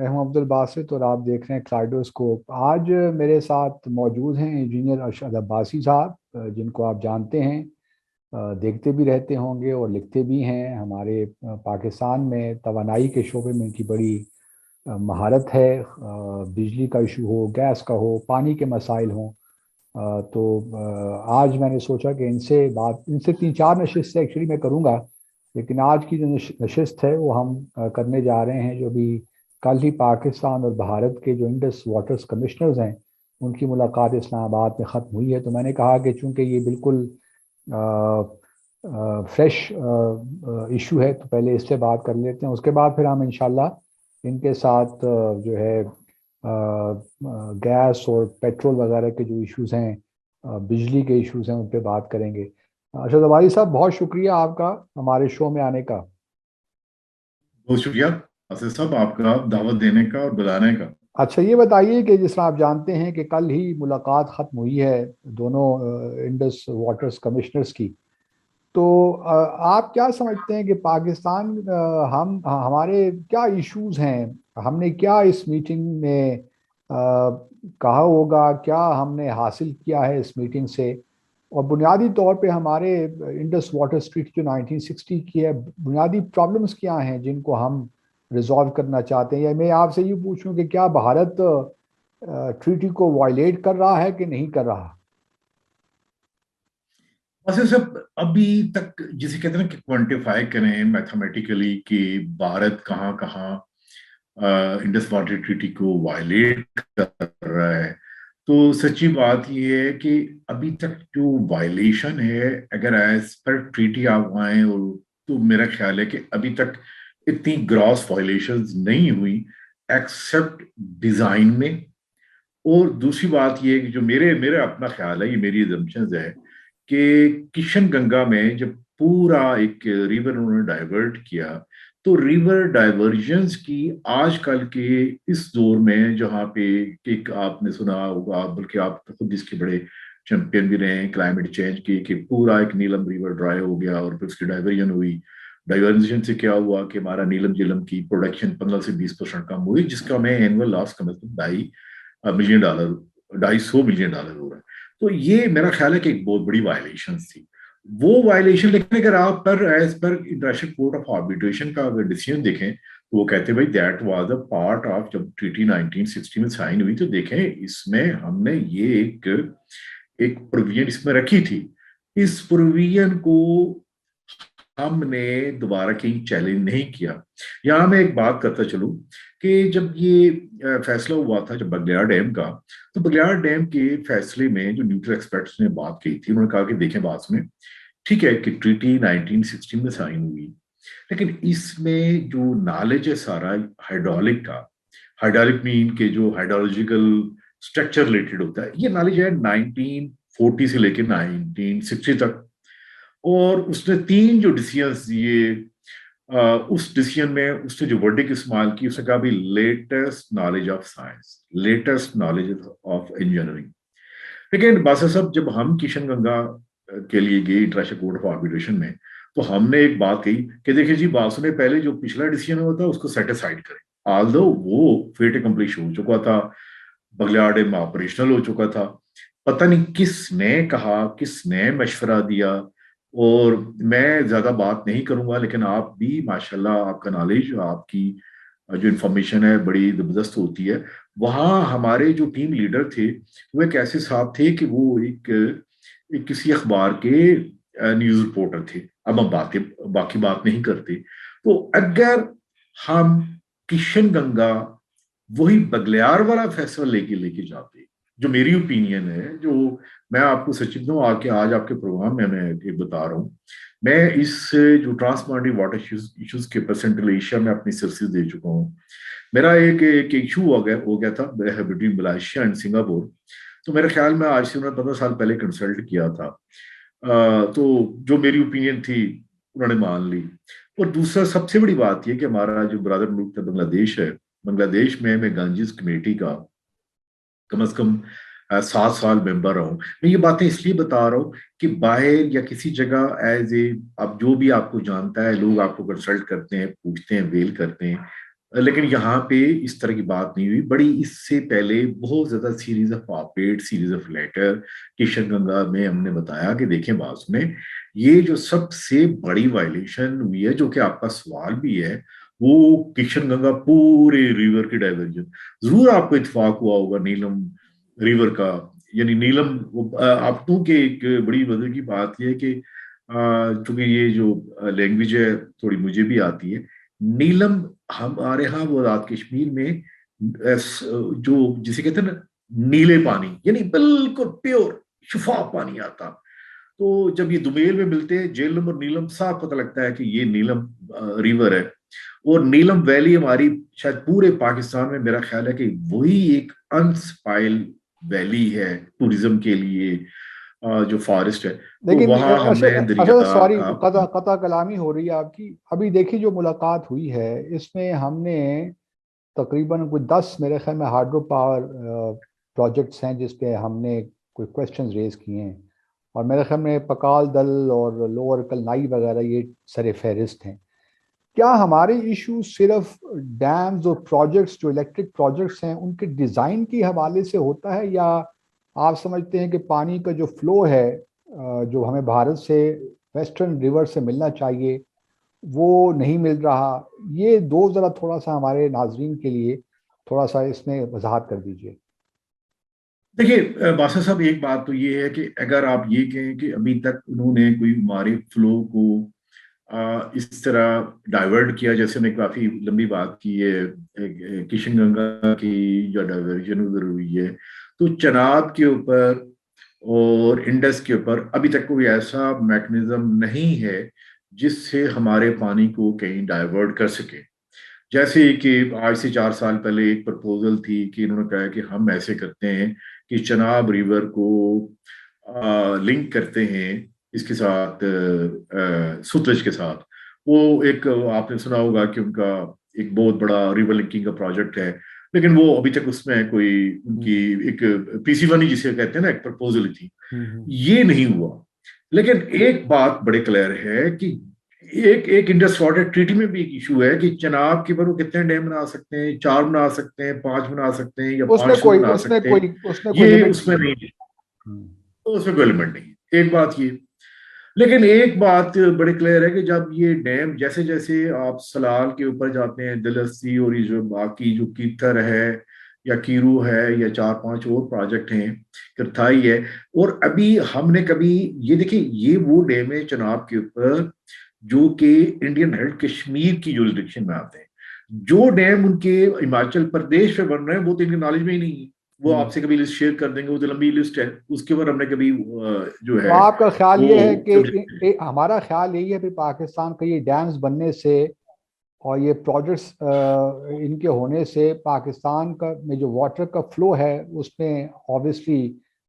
मैं हूं अब्दुल बासित और आप देख रहे हैं क्लाइडोस्कोप। आज मेरे साथ मौजूद हैं इंजीनियर अरशद अब्बासी साहब, जिनको आप जानते हैं, देखते भी रहते होंगे और लिखते भी हैं। हमारे पाकिस्तान में तवानाई के शोबे में इनकी बड़ी महारत है। बिजली का इशू हो, गैस का हो, पानी के मसाइल हों, आज मैंने सोचा कि इनसे तीन चार नशिस्तें एक्चुअली मैं करूँगा, लेकिन आज की जो नशिस्त है वो हम करने जा रहे हैं। जो भी कल ही पाकिस्तान और भारत के जो इंडस वाटर्स कमिश्नर्स हैं, उनकी मुलाकात इस्लामाबाद में ख़त्म हुई है। तो मैंने कहा कि चूंकि ये बिल्कुल फ्रेश इशू है, तो पहले इससे बात कर लेते हैं, उसके बाद फिर हम इंशाल्लाह इनके साथ जो है गैस और पेट्रोल वगैरह के जो इश्यूज हैं, बिजली के इश्यूज हैं, उन पे बात करेंगे। अरशद अबादी साहब, बहुत शुक्रिया आपका हमारे शो में आने का। बहुत शुक्रिया आसिफ साहब आपका दावत देने का और बुलाने का। अच्छा, ये बताइए कि जिस तरह आप जानते हैं कि कल ही मुलाकात ख़त्म हुई है दोनों इंडस वाटर्स कमिश्नर्स की। तो आप क्या समझते हैं कि पाकिस्तान, हमारे क्या इश्यूज हैं, हमने क्या इस मीटिंग में कहा होगा, क्या हमने हासिल किया है इस मीटिंग से? और बुनियादी तौर पे हमारे इंडस वाटर स्ट्रीट जो 1960 की है, बुनियादी प्रॉब्लम्स क्या हैं जिनको हम रिजॉल्व करना चाहते हैं? या मैं आपसे ये पूछूं कि क्या भारत ट्रीटी को वायलेट कर रहा है कि नहीं कर रहा? आसिफ साहब अभी तक जिसे कहते हैं ना कि क्वांटिफाई करें मैथमेटिकली कि भारत कहाँ कहाँ इंडस वाटर ट्रीटी को वायलेट कर रहा है, तो सच्ची बात यह है कि अभी तक जो वायलेशन है, अगर एज पर ट्रीटी आप आए और तो मेरा ख्याल है कि अभी तक इतनी ग्रॉस वायलेशंस नहीं हुई एक्सेप्ट डिजाइन में। और दूसरी बात यह है कि जो मेरे मेरा अपना ख्याल है, ये मेरी एजम्पशंस है कि किशन गंगा में जब पूरा एक रिवर उन्होंने डाइवर्ट किया, तो रिवर डाइवर्जंस की आजकल के इस दौर में जहाँ पे एक आपने सुना होगा, बल्कि आप तो खुद इसके बड़े चैंपियन भी रहे हैं क्लाइमेट चेंज की, कि पूरा एक नीलम रिवर ड्राई हो गया और फिर उसकी डाइवर्जन हुई। डाइवर्जन से क्या हुआ कि हमारा नीलम झीलम की प्रोडक्शन 15 से 20% कम हुई, जिसका हमें एनुअल लॉस कम से कम $250 $250 हो रहा है। तो ये मेरा ख्याल है कि एक बहुत बड़ी वायलेशन थी वो वायलेशन। लेकिन अगर आप पर as per international court of arbitration का अगर डिसीजन देखें, तो वो कहते हैं भाई that was a part of, जब ट्रीटी 1960 में साइन हुई तो देखें इसमें हमने ये एक एक प्रोविजन इसमें रखी थी। इस प्रोविजन को हमने दोबारा कहीं चैलेंज नहीं किया। यहाँ मैं एक बात करता चलूं कि जब ये फैसला हुआ था जब बगलियार डैम का, तो बगलियार डैम के फैसले में जो न्यूट्रल एक्सपर्ट्स ने बात की थी, उन्होंने कहा कि देखें बात सुने, ठीक है कि ट्रीटी 1916 में साइन हुई, लेकिन इसमें जो नॉलेज है सारा हाइड्रोलिक का, हाइड्रोलिक मीन के जो हाइड्रोलॉजिकल स्ट्रक्चर रिलेटेड होता है, ये नॉलेज है 1940 से लेकर 1960 तक। और उसने तीन जो डिसीजंस दिए, उस डिसीजन में उसने जो वर्डिक इस्तेमाल की, उसने कहा भी latest knowledge of science, latest knowledge of engineering. लेकिन बासा साहब जब हम किशन गंगा के लिए गए इंटरनेशनल कोर्ट ऑफ आर्बिट्रेशन में, तो हमने एक बात कही कि देखिए जी बात सुने, पहले जो पिछला डिसीजन हुआ था उसको सेटिसाइड करें, ऑल्दो वो फेट अकम्प्लिश हो चुका था, बगलियार डैम ऑपरेशनल हो चुका था। पता नहीं किसने कहा, किसने मशवरा दिया, और मैं ज्यादा बात नहीं करूंगा, लेकिन आप भी माशाल्लाह आपका नॉलेज, आपकी जो इंफॉर्मेशन है बड़ी जबरदस्त होती है। वहाँ हमारे जो टीम लीडर थे वो एक ऐसे साहब थे कि वो एक किसी अखबार के न्यूज रिपोर्टर थे। अब हम बाकी बात नहीं करते। तो अगर हम किशन गंगा वही बगलियार वाला फैसला लेके लेके जाते, जो मेरी ओपिनियन है, जो मैं आपको सचिव दूं आके आज आपके प्रोग्राम में मैं ये बता रहा हूँ, मैं इस जो ट्रांसबॉर्डरी वाटर इश्यूज के परसेंटल एशिया में अपनी सर्विस दे चुका हूँ। मेरा एक इशू हो गया था बिटवीन मलेशिया एंड सिंगापुर। तो मेरे ख्याल में आज से उन्होंने 15 साल पहले कंसल्ट किया था। तो जो मेरी ओपिनियन थी उन्होंने मान ली। और दूसरा सबसे बड़ी बात यह कि हमारा जो ब्रदर मुल्क है बांग्लादेश है, बांग्लादेश में मैं गांजीज कमेटी का कम से कम 7 साल मेंबर रहा हूँ। मैं ये बातें इसलिए बता रहा हूँ कि बाहर या किसी जगह एज ए, अब जो भी आपको जानता है, लोग आपको कंसल्ट करते हैं, पूछते हैं, वेल करते हैं, लेकिन यहाँ पे इस तरह की बात नहीं हुई। बड़ी इससे पहले बहुत ज्यादा series of operate, series of letter Kishan Ganga में हमने बताया कि देखें बात सुने, ये जो सबसे बड़ी वायलेशन हुई है, जो कि आपका सवाल भी है, वो किशन गंगा पूरे रिवर की डाइवर्जन। जरूर आपको इत्तेफाक हुआ होगा नीलम रिवर का, यानी नीलम आप तो के एक बड़ी मजे की बात यह है कि चूंकि ये जो लैंग्वेज है थोड़ी मुझे भी आती है, नीलम हमारे यहाँ वो आजाद कश्मीर में जो जिसे कहते हैं ना नीले पानी, यानी बिल्कुल प्योर शफाफ पानी आता। तो जब ये दुमेल में मिलते हैं झेलम और नीलम, साफ पता लगता है कि ये नीलम रिवर है। और नीलम वैली हमारी शायद पूरे पाकिस्तान में मेरा ख्याल है कि वही एक अनस्पाइल वैली है टूरिज्म के लिए, जो फॉरेस्ट है। तो लेकिन वहां अच्छा, हमने अच्छा दरिया सॉरी, का कता कता कलामी हो रही है आपकी। अभी देखिए जो मुलाकात हुई है इसमें हमने तकरीबन कोई 10 मेरे ख्याल में हाइड्रो पावर प्रोजेक्ट्स हैं जिस पे हमने कोई क्वेश्चंस रेज किए हैं। और मेरे ख्याल में पकाल दल और लोअर कलनाई वगैरह ये सर फहरिस्त हैं। क्या हमारे इशू सिर्फ डैम्स और प्रोजेक्ट्स जो इलेक्ट्रिक प्रोजेक्ट्स हैं उनके डिज़ाइन के हवाले से होता है, या आप समझते हैं कि पानी का जो फ्लो है जो हमें भारत से वेस्टर्न रिवर से मिलना चाहिए वो नहीं मिल रहा? ये दो ज़रा थोड़ा सा हमारे नाजरीन के लिए थोड़ा सा इसमें वजाहत कर दीजिए। देखिए बासा साहब, एक बात तो ये है कि अगर आप ये कहें कि अभी तक उन्होंने कोई हमारे फ्लो को इस तरह डाइवर्ट किया, जैसे मैं काफी लंबी बात की है किशन गंगा की जो डाइवर्जन उधर हुई है, तो चनाब के ऊपर और इंडस के ऊपर अभी तक कोई ऐसा मैकेनिज्म नहीं है जिससे हमारे पानी को कहीं डाइवर्ट कर सके। जैसे कि आज से 4 साल पहले एक प्रपोजल थी कि इन्होंने कहा कि हम ऐसे करते हैं कि चनाब रिवर को लिंक करते हैं इसके साथ, सुतलज के साथ। वो एक आपने सुना होगा कि उनका एक बहुत बड़ा रिवर लिंकिंग का प्रोजेक्ट है, लेकिन वो अभी तक उसमें कोई उनकी हम्म। एक पीसी1 जिसे कहते हैं ना, एक प्रपोजल थी, हम्म। ये नहीं हुआ। लेकिन एक बात बड़े क्लियर है कि एक एक इंडस वाटर ट्रीटी में भी एक इशू है कि चनाब के ऊपर वो कितने डैम बना सकते हैं, 4 बना सकते हैं, 5 बना सकते हैं, या उसमें 500 कोई बना उसमें सकते हैं। कोई उसमें कोई ये लिमिट उसमें नहीं है। नहीं है, हम्म। तो उसमें कोई लिमिट नहीं है, एक बात ये। लेकिन एक बात बड़ी क्लियर है कि जब ये डैम, जैसे जैसे आप सलाल के ऊपर जाते हैं, दिलहस्सी और ये जो बाकी जो कीथर है या कीरू है या 4-5 और प्रोजेक्ट हैं, करथाई है, और अभी हमने कभी, ये देखिए ये वो डैम है चनाब के ऊपर जो कि इंडियन हेड कश्मीर की जुरिडिक्शन में आते हैं। जो डैम उनके हिमाचल प्रदेश में बन रहे हैं वो तो इनके नॉलेज में ही नहीं है। वो हम्म। आपसे कभी लिस्ट शेयर कर देंगे, वो तो लंबी लिस्ट है, उसके ऊपर हमने कभी जो तो है आपका ख्याल वो ये है कि कभी। हमारा ख्याल यही है कि पाकिस्तान का ये डैम्स बनने से और ये प्रोजेक्ट्स इनके होने से पाकिस्तान का में जो वाटर का फ्लो है उसमें ऑब्वियसली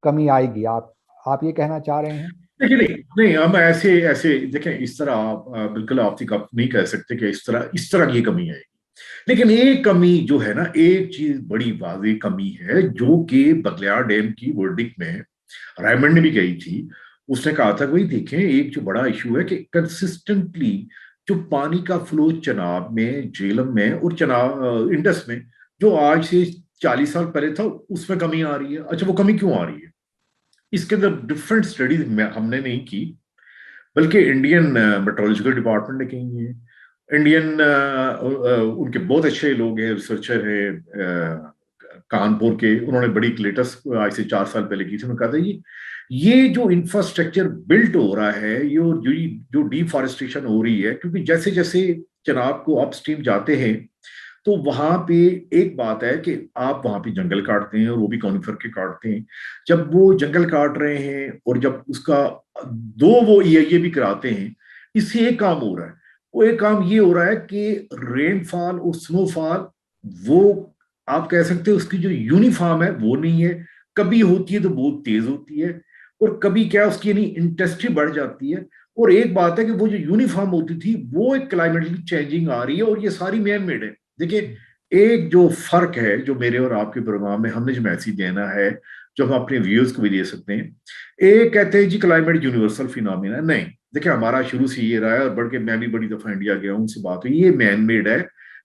कमी आएगी। आप ये कहना चाह रहे हैं? देखिए नहीं नहीं, हम ऐसे ऐसे देखें, इस तरह आप बिल्कुल आप नहीं कह सकते कि इस तरह की कमी है। लेकिन एक कमी जो है ना, एक चीज बड़ी वाज़ेह कमी है जो कि बगलियार डैम की वर्डिक्ट में रायमंड ने भी कही थी। उसने कहा था वही देखें, एक जो बड़ा इशू है कि कंसिस्टेंटली जो पानी का फ्लो चनाब में, झेलम में और चनाब इंडस में, जो आज से 40 साल पहले था, उसमें कमी आ रही है। अच्छा, वो कमी क्यों आ रही है? इसके अंदर डिफरेंट स्टडीज हमने नहीं की, बल्कि इंडियन मेट्रोलॉजिकल डिपार्टमेंट ने कही है। इंडियन उनके बहुत अच्छे लोग हैं, रिसर्चर है कानपुर के, उन्होंने बड़ी लेटेस्ट आज से 4 साल पहले की थी। उन्होंने कहा था ये जो इंफ्रास्ट्रक्चर बिल्ट हो रहा है, ये जो डिफॉरेस्टेशन हो रही है, क्योंकि जैसे जैसे चनाब को अपस्ट्रीम जाते हैं तो वहां पे एक बात है कि आप वहां पे जंगल काटते हैं, और वो भी कॉनिफर के काटते हैं। जब वो जंगल काट रहे हैं और जब उसका दो वो ये भी कराते हैं, इससे एक काम हो रहा है। वो एक काम ये हो रहा है कि रेनफॉल और स्नोफॉल, वो आप कह सकते हैं उसकी जो यूनिफॉर्म है वो नहीं है। कभी होती है तो बहुत तेज होती है, और कभी क्या उसकी यानी इंटेंसिटी बढ़ जाती है। और एक बात है कि वो जो यूनिफॉर्म होती थी वो एक क्लाइमेटिकली चेंजिंग आ रही है, और ये सारी मैन मेड है। देखिए, एक जो फर्क है जो मेरे और आपके प्रोग्राम में हमने जो मैसेज देना है, जो हम अपने व्यूअर्स को भी दे सकते हैं, एक कहते हैं जी क्लाइमेट यूनिवर्सल फिनोमिना, नहीं। देखिए, हमारा शुरू से ये रहा है, और बढ़ के मैं भी बड़ी दफा इंडिया गया हूं, उनसे बात हुई, ये मैन मेड है।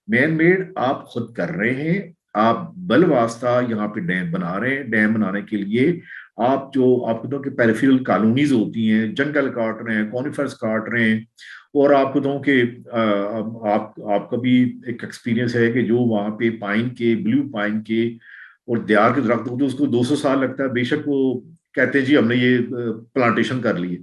मैन मेड आप खुद कर रहे हैं, आप बल वास्ता यहाँ पे डैम बना रहे हैं। डैम बनाने के लिए आप जो आपको तो कि पेरिफेरल कॉलोनीज होती हैं, जंगल काट रहे हैं, कॉनिफर्स काट रहे हैं। और आपको तो कि आपका भी एक एक्सपीरियंस है कि जो वहाँ पे पाइन के, ब्लू पाइन के और देयार के दरख्त होते हैं, उसको 200 साल लगता है। बेशक वो कहते हैं जी हमने ये प्लांटेशन कर ली है।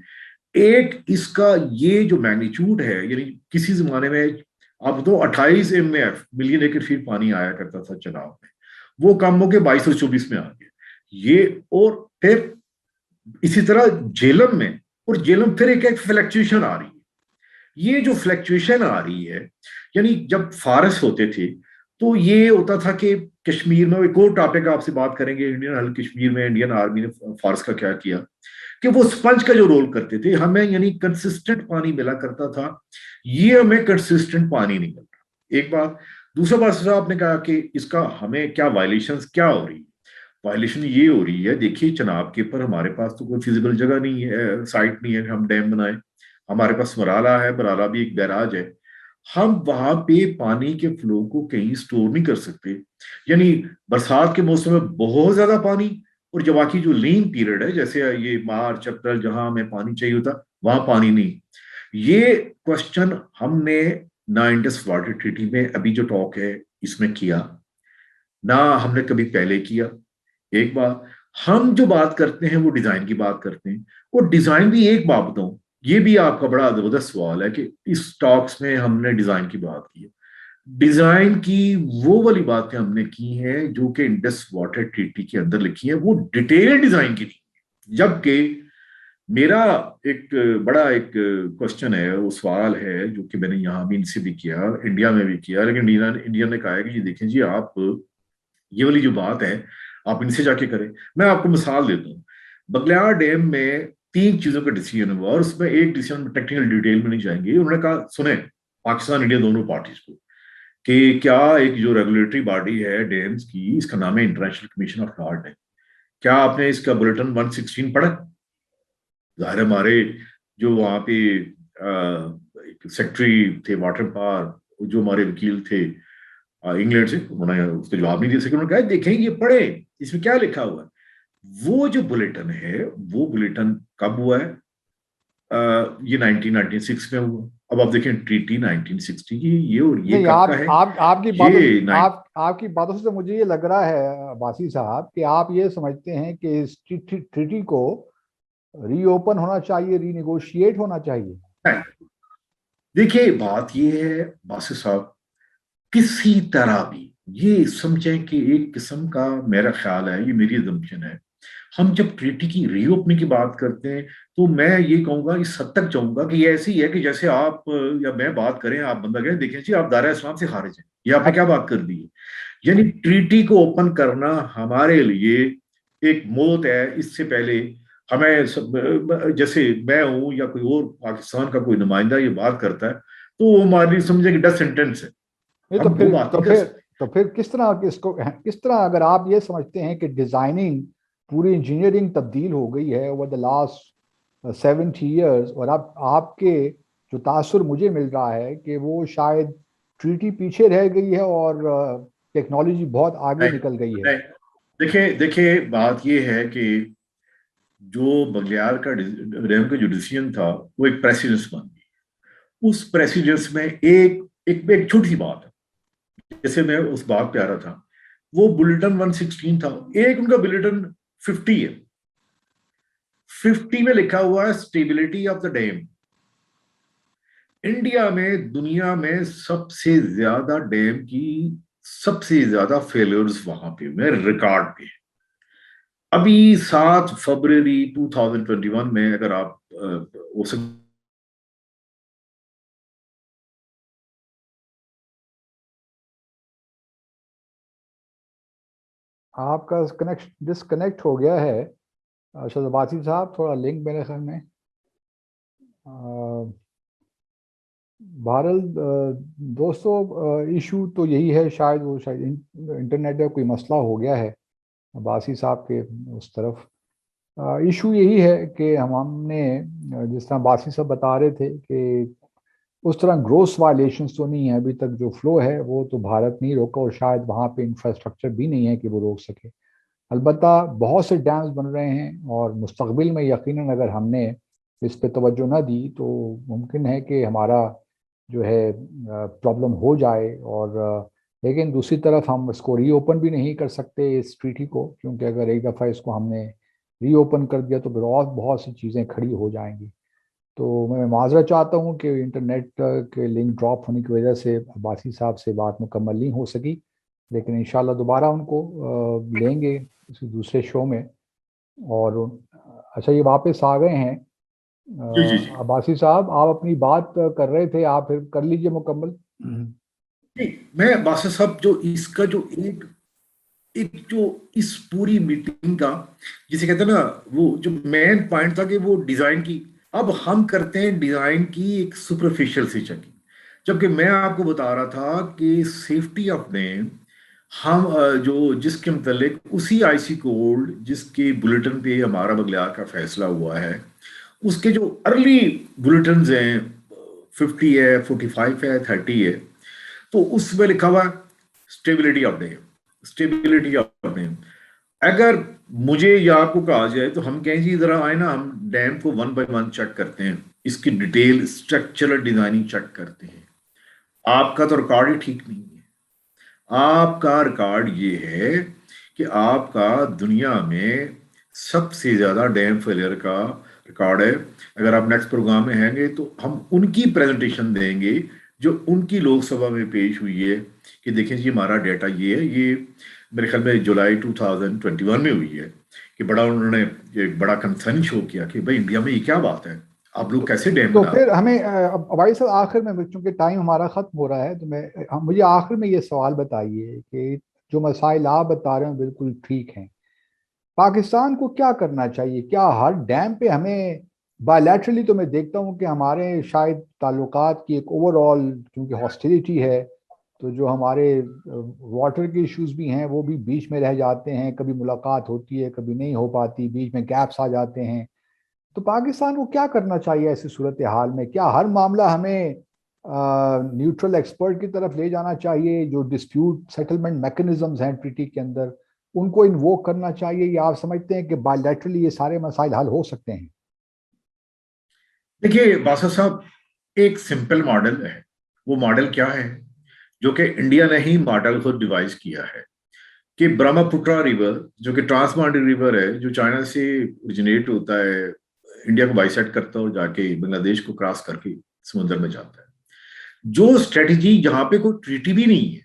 एक इसका ये जो मैग्नीट्यूड है, यानी किसी जमाने में अब तो 28 MF मिलियन एकड़ फीट पानी आया करता था चनाब में, वो कम होकर 2224 में आ गया ये। और फिर इसी तरह झेलम में, और झेलम फिर एक फ्लक्चुएशन आ रही है। ये जो फ्लक्चुएशन आ रही है, यानी जब फारस होते थे तो ये होता था कि कश्मीर में, एक और टॉपिक आपसे बात करेंगे इंडियन हल कश्मीर में इंडियन आर्मी ने फारस का क्या किया, कि वो स्पंज का जो रोल करते थे हमें, यानी कंसिस्टेंट पानी मिला करता था, ये हमें कंसिस्टेंट पानी नहीं मिल रहा। एक बात। दूसरा बात साहब आपने कहा कि इसका हमें क्या वायलेशंस क्या हो रही है। वायलेशन ये हो रही है, देखिए चनाब के ऊपर हमारे पास तो कोई फिजिबल जगह नहीं है, साइट नहीं है कि हम डैम बनाए। हमारे पास मराला है, मराला भी एक बैराज है। हम वहां पे पानी के फ्लो को कहीं स्टोर नहीं कर सकते। यानी बरसात के मौसम में बहुत ज्यादा पानी, और जब बाकी जो लीन पीरियड है, जैसे ये मार्च अप्रैल, जहां हमें पानी चाहिए होता वहां पानी नहीं। ये क्वेश्चन हमने ना इंडस वाटर ट्रीटी में अभी जो टॉक है इसमें किया, ना हमने कभी पहले किया। एक बात, हम जो बात करते हैं वो डिजाइन की बात करते हैं। और डिजाइन भी, एक बात बताऊं, ये भी आपका बड़ा जबरदस्त सवाल है कि इस टॉक्स में हमने डिजाइन की बात की है। डिजाइन की वो वाली बातें हमने की हैं जो कि इंडस वाटर ट्रीटी के अंदर लिखी है, वो डिटेल डिजाइन की नहीं। जबकि मेरा एक बड़ा एक क्वेश्चन है, वो सवाल है जो कि मैंने यहाँ भी इनसे भी किया, इंडिया में भी किया, लेकिन इंडिया ने कहा है कि ये देखें जी, आप ये वाली जो बात है आप इनसे जाके करें। मैं आपको मिसाल देता हूँ। बगलियार डैम में 3 चीजों का डिसीजन हुआ, और उसमें एक डिसीजन में टेक्निकल डिटेल में नहीं जाएंगे। उन्होंने कहा सुने पाकिस्तान इंडिया दोनों पार्टीज को, कि क्या एक जो रेगुलेटरी बॉडी है डैम्स की, इसका नाम है इंटरनेशनल कमीशन ऑफ लॉ है। क्या आपने इसका बुलेटिन 116 पढ़ा? जाहिर है हमारे जो वहाँ पे सेक्रेटरी थे वाटर पावर, जो हमारे वकील थे इंग्लैंड से, उन्होंने उसका जवाब नहीं दे सके। उन्होंने कहा देखें ये पढ़े, इसमें क्या लिखा हुआ है। वो जो बुलेटिन है, वो बुलेटिन कब हुआ है? ये 1996 में हुआ। अब आप देखें ट्रीटी 1960 की, ये और ये नहीं, कब का है? आप आपकी बातों ये आपकी बातों से मुझे ये लग रहा है बासी साहब कि आप ये समझते हैं कि इस ट्रीटी को रीओपन होना चाहिए, रीनिगोशिएट होना चाहिए। देखिए बात ये है बासिर साहब, किसी तरह भी ये समझें कि एक किस्म का, मेरा ख्याल है, ये मेरी assumption है, हम जब ट्रीटी की रीओपनिंग की बात करते हैं तो मैं ये कहूंगा, इस हद तक चाहूंगा कि ये ऐसी है कि जैसे आप या मैं बात करें, आप बंदा कहें देखें जी आप दायरा इस्लाम से खारिज हैं, ये आपने क्या बात कर दी है। यानी ट्रीटी को ओपन करना हमारे लिए एक मौत है। इससे पहले हमें जैसे मैं हूं या कोई और पाकिस्तान का कोई नुमाइंदा ये बात करता है, तो वो हमारी समझे कि डेथ सेंटेंस है। नहीं तो हम वो फिर बात नहीं कर सकते। किस तरह इसको, किस तरह, अगर आप ये समझते हैं कि डिजाइनिंग, पूरी इंजीनियरिंग तब्दील हो गई है ओवर द लास्ट 70 years, और अब आपके जो तासुर मुझे मिल रहा है कि वो शायद ट्रीटी पीछे रह गई है और टेक्नोलॉजी बहुत आगे नहीं, निकल गई है। नहीं, देखिए देखिए बात ये है कि जो बगलियार का डैम का जो डिसीजन था, वो एक प्रेसिडेंस बन गई। उस प्रेसिडेंस में एक छोटी सी बात है, जैसे मैं उस बात पे आ रहा था, वो बुलेटिन 116 था, एक उनका बुलेटिन 50 है। 50 में लिखा हुआ है stability of the dam. India में दुनिया में सबसे ज्यादा डैम की सबसे ज्यादा फेलियर्स वहां पे में रिकॉर्ड पे। अभी 7 फरवरी 2021 में अगर आप हो सकते, आपका कनेक्ट डिसकनेक्ट हो गया है शहबाजी साहब, थोड़ा लिंक मेरे ख्याल में। बहरहाल दोस्तों, इशू तो यही है, शायद वो शायद इंटरनेट का कोई मसला हो गया है बासी साहब के उस तरफ। इशू यही है कि हमने जिस तरह बासी साहब बता रहे थे कि उस तरह ग्रोस वायलेशंस तो नहीं है अभी तक। जो फ्लो है वो तो भारत नहीं रोका, और शायद वहाँ पे इंफ्रास्ट्रक्चर भी नहीं है कि वो रोक सके। अलबत्ता बहुत से डैम्स बन रहे हैं, और मुस्तकबिल में यकीनन अगर हमने इस पे तवज्जो न दी तो मुमकिन है कि हमारा जो है प्रॉब्लम हो जाए। और लेकिन दूसरी तरफ हम इसको रीओपन भी नहीं कर सकते इस ट्रीटी को, क्योंकि अगर एक दफ़ा इसको हमने रीओपन कर दिया तो फिर और बहुत सी चीज़ें खड़ी हो जाएंगी। तो मैं माजरा चाहता हूँ कि इंटरनेट के लिंक ड्रॉप होने की वजह से अब्बासी साहब से बात मुकम्मल नहीं हो सकी, लेकिन इंशाल्लाह दोबारा उनको लेंगे किसी दूसरे शो में। और अच्छा, ये वापस आ गए हैं। जी जी जी। अब्बासी साहब, आप अपनी बात कर रहे थे, आप फिर कर लीजिए मुकम्मल। नहीं, मैं बादशाह साहब जो इसका जो एक एक जो इस पूरी मीटिंग का जिसे कहते हैं ना, वो जो मेन पॉइंट था कि वो डिजाइन की, अब हम करते हैं डिजाइन की एक सुपरफिशियल सी चेकिंग। जबकि मैं आपको बता रहा था कि सेफ्टी ऑफ नेम हम जो जिसके मतलब उसी आईसी कोड जिसके बुलेटिन पे हमारा बगलियार का फैसला हुआ है, उसके जो अर्ली बुलेटिन हैं, 50 है, 45 है, 30 है, तो उसमें लिखा हुआ stability of dam, stability of dam. अगर मुझे या आपको कहा जाए तो हम कहें जी जरा आए ना, हम डैम को वन बाय वन चेक करते हैं, इसकी डिटेल स्ट्रक्चरल डिजाइनिंग चेक करते हैं। आपका तो रिकॉर्ड ही ठीक नहीं है। आपका रिकॉर्ड ये है कि आपका दुनिया में सबसे ज्यादा डैम फेलियर का रिकॉर्ड है। अगर आप नेक्स्ट प्रोग्राम में हैंगे तो हम उनकी प्रेजेंटेशन देंगे जो उनकी लोकसभा में पेश हुई है कि देखें जी हमारा डेटा ये है। ये मेरे ख्याल में जुलाई 2021 में हुई है कि बड़ा उन्होंने एक बड़ा कंसर्न शो किया कि भाई इंडिया में ये क्या बात है, आप लोग कैसे डैम तो बना फिर रहे हैं। हमें अब भाई साहब आखिर में, चूंकि टाइम हमारा खत्म हो रहा है, तो मुझे आखिर में ये सवाल बताइए कि जो मसाइल आप बता रहे हो बिल्कुल ठीक हैं, पाकिस्तान को क्या करना चाहिए? क्या हर डैम पे हमें बायलैटरली, तो मैं देखता हूँ कि हमारे शायद ताल्लुकात की एक ओवरऑल क्योंकि हॉस्टिलिटी है, तो जो हमारे वाटर के इश्यूज भी हैं वो भी बीच में रह जाते हैं, कभी मुलाकात होती है कभी नहीं हो पाती, बीच में गैप्स आ जाते हैं। तो पाकिस्तान को क्या करना चाहिए ऐसी सूरत हाल में? क्या हर मामला हमें न्यूट्रल एक्सपर्ट की तरफ ले जाना चाहिए? जो डिस्प्यूट सेटलमेंट मैकेनिज्म्स हैं ट्रीटी के अंदर, उनको इन्वोक करना चाहिए, या आप समझते हैं कि बायलैटरली ये सारे मसाइल हल हो सकते हैं? देखिए बासा साहब, एक सिंपल मॉडल है। वो मॉडल क्या है? जो कि इंडिया ने ही मॉडल को डिवाइस किया है कि ब्रह्मपुत्र रिवर जो कि ट्रांसमांडल रिवर है, जो चाइना से ओरिजिनेट होता है, इंडिया को बाइसेक्ट करता है और जाके बांग्लादेश को क्रॉस करके समुद्र में जाता है। जो स्ट्रेटजी जहां पे कोई ट्रीटी भी नहीं है,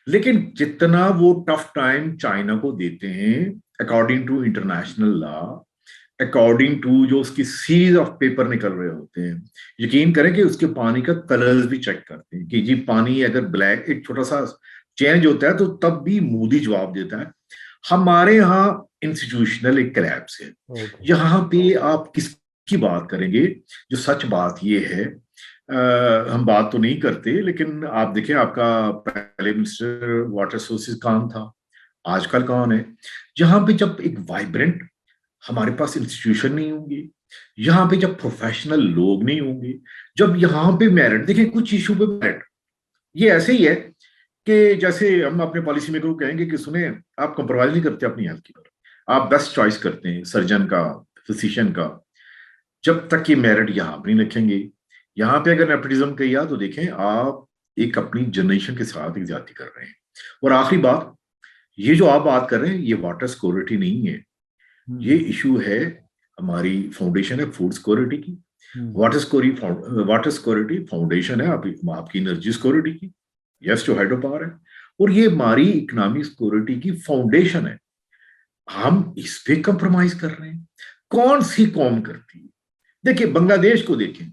लेकिन जितना वो टफ टाइम चाइना को देते हैं according to international law, according to जो उसकी सीरीज ऑफ पेपर निकल रहे होते हैं, यकीन करें कि उसके पानी का कलर्स भी चेक करते हैं कि जी पानी अगर ब्लैक एक छोटा सा चेंज होता है तो तब भी मोदी जवाब देता है। हमारे यहाँ इंस्टीट्यूशनल एक collapse है। ओके। यहाँ पे आप किसकी बात करेंगे? जो सच बात ये है, हम बात तो नहीं करते, लेकिन आप देखें आपका पहले मिनिस्टर वाटर सोर्सेज कौन था, आजकल कौन है? जहां पे जब एक वाइब्रेंट हमारे पास इंस्टीट्यूशन नहीं होंगे, यहाँ पे जब प्रोफेशनल लोग नहीं होंगे, जब यहाँ पे मेरिट देखें कुछ इशू पे मेरिट, ये ऐसे ही है कि जैसे हम अपने पॉलिसी मेकर को कहेंगे कि सुने, आप कंप्रोमाइज नहीं करते अपनी हेल्थ की पर, आप बेस्ट चॉइस करते हैं सर्जन का, फिजिशियन का। जब तक ये मेरिट यहाँ पे नहीं लिखेंगे, यहाँ पे अगर नेपोटिज्म किया तो देखें आप एक अपनी जनरेशन के साथ एक ज्यादती कर रहे हैं। और आखिरी बात, ये जो आप बात कर रहे हैं ये वाटर सिक्योरिटी नहीं है, ये हम्म। इशू है हमारी फाउंडेशन है फूड सिक्योरिटी की। हम्म। वाटर सिक्योरिटी फाउंडेशन है आपकी एनर्जी सिक्योरिटी की, यस, जो हाइड्रो पावर है, और ये हमारी इकोनॉमिक सिक्योरिटी की फाउंडेशन है। हम इस पे कंप्रोमाइज कर रहे हैं? कौन सी कौम करती है? देखिए बांग्लादेश को देखें,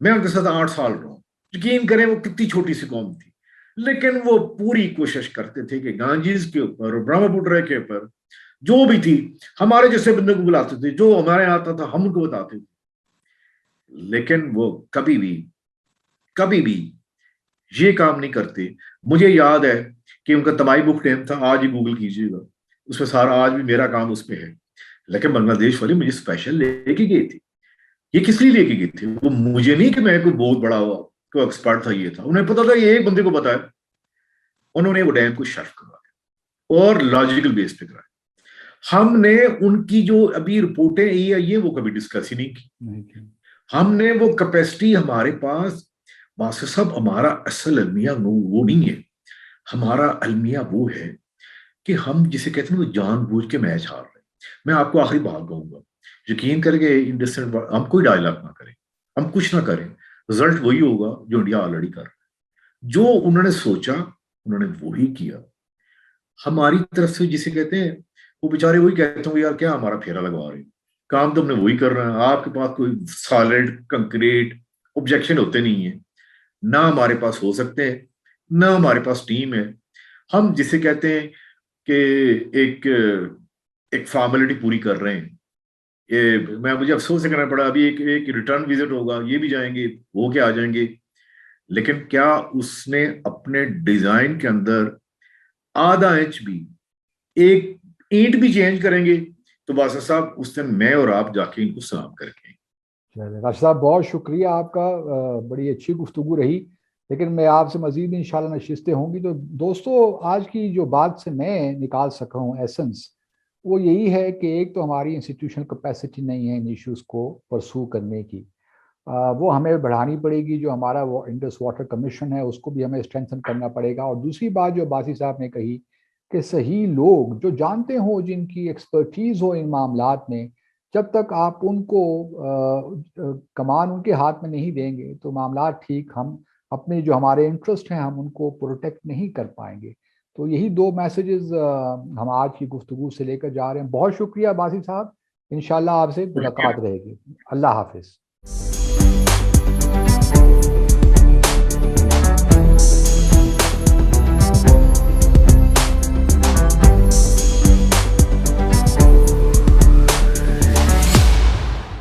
मैं उनके साथ 8 साल रहा हूं, यकीन करें वो कितनी छोटी सी कौम थी, लेकिन वो पूरी कोशिश करते थे कि गांजीज के ऊपर और ब्रह्मपुत्र के ऊपर जो भी थी, हमारे जैसे बंदे को बुलाते थे, जो हमारे यहाँ आता था हम उनको बताते थे, लेकिन वो कभी भी ये काम नहीं करते। मुझे याद है कि उनका तबाही बुक डैम था, आज ही गूगल कीजिएगा, उसमें सारा आज भी मेरा काम उस पे है। लेकिन बांग्लादेश वाले मुझे स्पेशल लेके गए थे। ये किस लिए लेके गए थे? वो मुझे नहीं कि मैं कोई बहुत बड़ा को एक्सपर्ट था, ये था, उन्हें पता था ये एक बंदे को पता है, उन्होंने वो डैम को शर्फ करवाया और लॉजिकल बेस पे कराया। हमने उनकी जो अभी रिपोर्टें ये वो कभी डिस्कस ही नहीं की। हमने वो कैपेसिटी हमारे पास, बादशाह साहब हमारा असल अलमिया वो नहीं है। हमारा अलमिया वो है कि हम जिसे कहते हैं वो जानबूझ के मैच हार रहे हैं। मैं आपको आखिरी बात कहूंगा, यकीन करके इंडस्ट्री हम कोई डायलॉग ना करें, हम कुछ ना करें, रिजल्ट वही होगा जो इंडिया ऑलरेडी कर रहा है। जो उन्होंने सोचा उन्होंने वही किया। हमारी तरफ से जिसे कहते हैं वो बेचारे वही कहते हैं यार क्या हमारा फेरा लगवा रहे हैं, काम तो हमने वही कर रहा है, आपके पास कोई सॉलिड कंक्रीट ऑब्जेक्शन होते नहीं है, ना हमारे पास हो सकते हैं, ना हमारे पास टीम है। हम जिसे कहते हैं कि एक एक फॉर्मेलिटी पूरी कर रहे हैं। ये मुझे अफसोस से करना पड़ा, अभी एक एक रिटर्न विजिट होगा, ये भी जाएंगे, वो क्या आ जाएंगे, लेकिन क्या उसने अपने डिजाइन के अंदर आधा इंच भी, एक ईंट भी चेंज करेंगे तो बादशाह साहब उस दिन मैं और आप जाके इनको सलाम करके। राशिद साहब बहुत शुक्रिया आपका, बड़ी अच्छी गुफ्तगू रही, लेकिन मैं आपसे मजीद इंशाल्लाह नशिस्तें होंगी। तो दोस्तों, आज की जो बात से मैं निकाल सका हूँ एसेंस, वो यही है कि एक तो हमारी इंस्टीट्यूशनल कैपेसिटी नहीं है इन इश्यूज़ को परसू करने की, वो हमें बढ़ानी पड़ेगी। जो हमारा वो इंडस वाटर कमीशन है उसको भी हमें स्ट्रेंथन करना पड़ेगा। और दूसरी बात जो बासी साहब ने कही कि सही लोग जो जानते हो, जिनकी एक्सपर्टीज हो इन मामलात में, जब तक आप उनको कमान उनके हाथ में नहीं देंगे तो मामला ठीक, हम अपने जो हमारे इंटरेस्ट हैं हम उनको प्रोटेक्ट नहीं कर पाएंगे। तो यही दो मैसेजेस हम आज की गुफ्तगू से लेकर जा रहे हैं। बहुत शुक्रिया बासी साहब, इंशाल्लाह आपसे मुलाकात रहेगी। अल्लाह हाफिज।